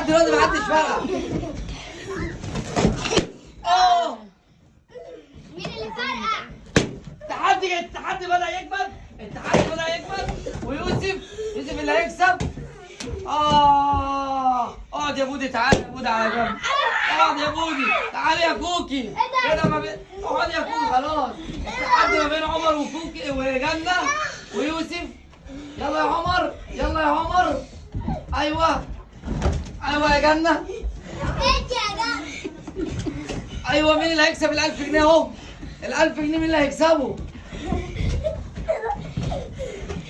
دلوقتي محدش فرق. اه مين اللي فرقع؟ التحدي بدأ يكبر. ويوسف اللي هيكسب. اقعد يا بودي، تعالى يا بودي على جنب. اقعد يا بودي، تعالى يا كوكي. كده ما بين، اقعد يا كوكي خلاص. التحدي ما بين عمر وكوكي وجنة ويوسف. يلا يا عمر، يلا يا عمر. ايوه يا جنة. ايوه، مين اللي هيكسب ال1000 جنيه اهو؟ ال1000 جنيه مين اللي هيكسبه؟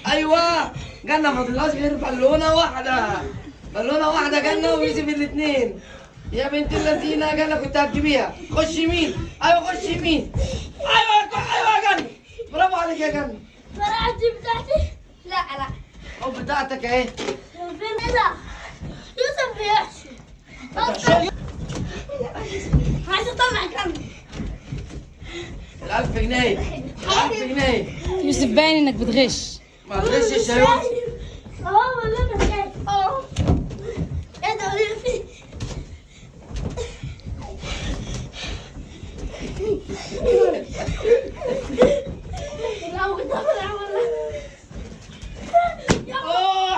ايوه جنة، ما فاضلهاش غير بالونه واحده جنة ويوسف الاثنين. يا بنت اللذينه جنة، كنت هتجيبيها. خش يمين، ايوه خش يمين. ايوه يا جنة، برافو عليك يا جنة. فرقعت بتاعتي؟ لا او بتاعتك اهي. فين ده؟ يوسف بيحشي. عايز اطلع كم؟ ال1000 جنيه. يوسف باين انك بتغش. ما تغشش يا يوسف. والله انا خايف. ايه ده وليه في؟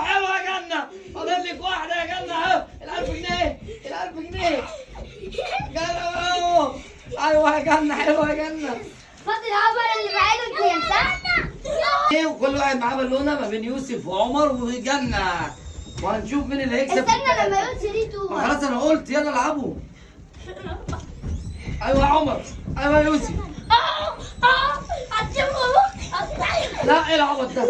حلوه يا جنة، فاضل لك واحده يا جنة اهو. ال1000 جنيه. جنة ايوه يا جنة، حلوه يا جنة. فاضل عمر اللي بعيده 2 صح؟ وكل واحد معاه بالونه ما بين يوسف وعمر وجنة، وهنشوف مين اللي هيكسب. استنى لما يقول 3 2. خلاص انا قلت يلا العبوا. ايوه يا عمر، ايوه يا يوسف. لا ايه العبط ده؟